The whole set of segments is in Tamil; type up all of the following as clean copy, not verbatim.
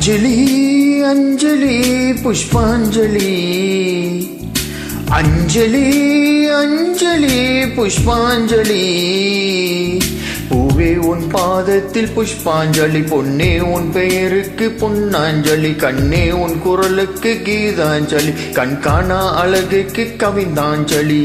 अंजलि अंजलि पुष्पांजलि अंजलि अंजलि पुष्पांजलि பூவே உன் பாதத்தில் புஷ்பாஞ்சலி பொன்னே உன் பெயருக்கு பொன்னாஞ்சலி கண்ணே உன் குரலுக்கு கீதாஞ்சலி கண்காணா அழகுக்கு கவிதாஞ்சலி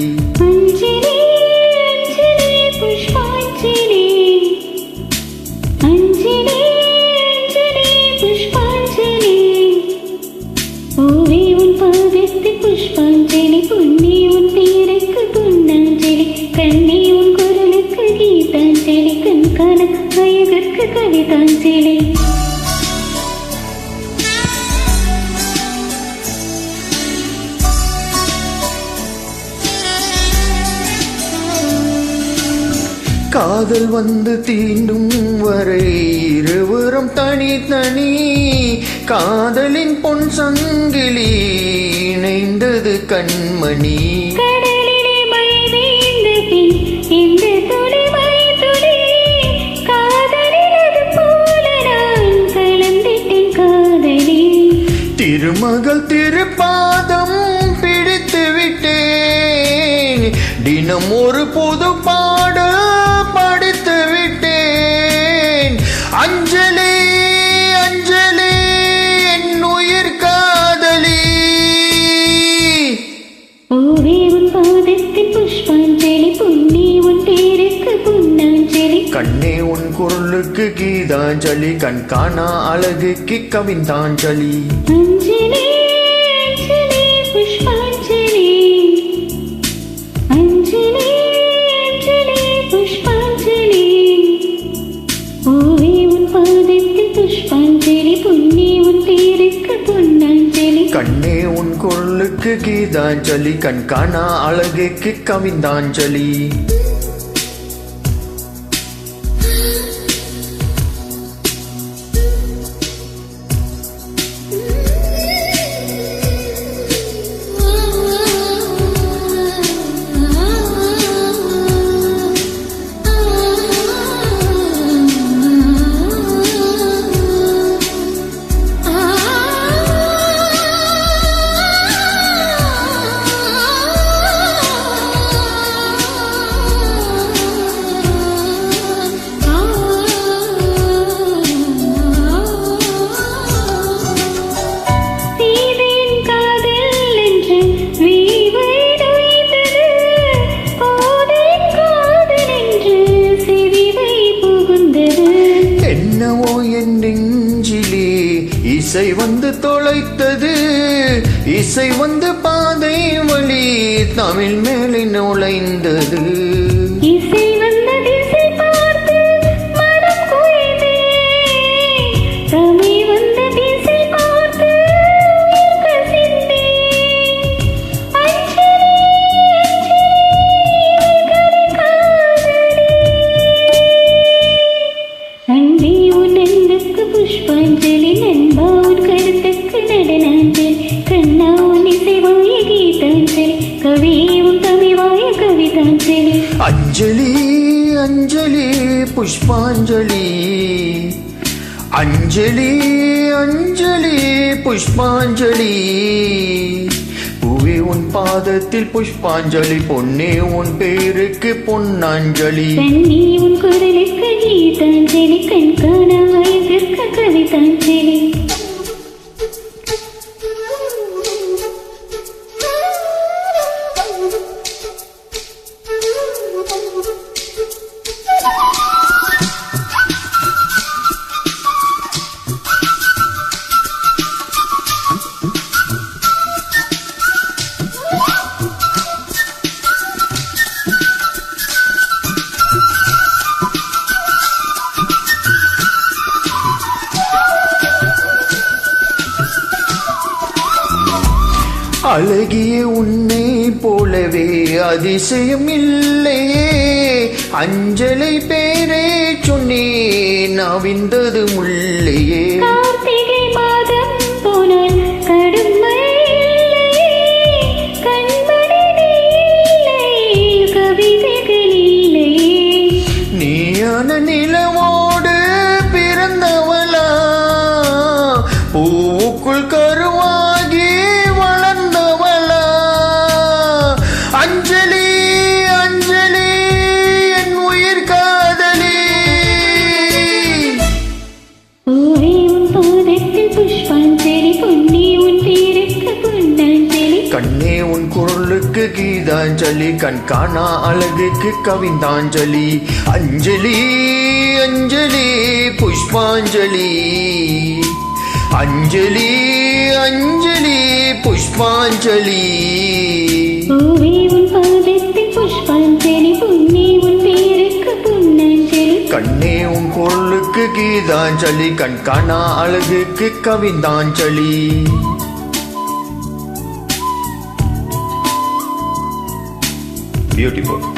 புஷ்பாஞ்சலி பொன்னே உன் பெயருக்கு பொன்னாஞ்சலி கண்ணே உன் குரலுக்கு கீதாஞ்சலி கண்காண அழகுக்கு கவிதாஞ்சலி காதல் வந்து தீண்டும் வரை இருவரும் தனி தனி காதலின் பொன் சங்கிலி இணைந்தது கண்மணி கடலிலே மழை வீழ்ந்த பின் இந்த துளி மழை துளி காதலில் அது போல நான் கலந்திட்டேன் காதலி திருமகள் திருப்பாதம் பிடித்து விட்டேன் தினம் ஒரு புது பாடல் படித்து விட்டேன் அஞ்சலி அஞ்சலி என் உயிர் காதலி பூவே உன் பாதத்தில் புஷ்பாஞ்சலி பொன்னே உன் பேருக்கு பொன்னாஞ்சலி கண்ணே உன் குரலுக்கு கீதாஞ்சலி கண்காணா அழகுக்கு கவிதாஞ்சலி அஞ்சலி அஞ்சலி புஷ்பாஞ்சலி அஞ்சலி அஞ்சலி புஷ்பாஞ்சலி பூவே உன் பாதத்தில் புஷ்பாஞ்சலி பொன்னே உன் பேருக்கு பொன்னாஞ்சலி கண்ணே உன் குரலுக்கு கீதாஞ்சலி கண்காணா அழகுக்கு கவிதாஞ்சலி இசை வந்து தொலைத்தது இசை வந்து பாதை வழி தமிழ் மேலே நுழைந்தது இசை வந்த திசை பார்த்து மனம் குழைந்தே தமிழ் வந்த திசை பார்த்து கசிந்தே அஞ்சலி அன்பே உன் அன்புக்கு புஷ்பாஞ்சலி நண்பா உன் கருத்துக்கு நடனாஞ்சலி கண்ணா உன் இசைவாய கீதாஞ்சலி கவியே உன் கவிவாய கவிதாஞ்சலி अंजलि अंजलि पुष्पांजलि अंजलि अंजलि पुष्पांजलि பூவே உன் பாதத்தில் புஷ்பாஞ்சலி பொன்னே உன் பேருக்கு பொன்னாஞ்சலி கண்ணே உன் குரலுக்கு கீதாஞ்சலி கண்காண அழகுக்கு கவிதாஞ்சலி அழகிய உன்னை போலவே அதிசயம் இல்லையே அஞ்சலை பேரே சொன்னேன் நவிந்தது முல்லையே கார்த்திகை மாதம் போனால் கடும் மழை கண்மணி நீலை கவிதைகள் இல்லையே நீயான நிலவோடு பிறந்தவளா பூவுக்குள் கருவாகி வளர்ந்தவளா அஞ்சலி அஞ்சலி என் உயிர் காதலி. பூவே உன் பாதத்தில் புஷ்பாஞ்சலி, பொன்னே உன் பேருக்கு பொன்னாஞ்சலி. கண்ணே உன் குரலுக்கு கீதாஞ்சலி, கண் காணா அழகுக்கு கவிந்தாஞ்சலி. அஞ்சலி அஞ்சலி புஷ்பாஞ்சலி, அஞ்சலி அஞ்சலி புஷ்பாஞ்சலி. பூவே உன் பாதத்தில் புஷ்பாஞ்சலி, பொன்னே உன் பேருக்கு பொன்னாஞ்சலி. கண்ணே உன் குரலுக்கு கீதாஞ்சலி, கண் காணா அழகுக்கு கவிந்தாஞ்சலி. Beautiful.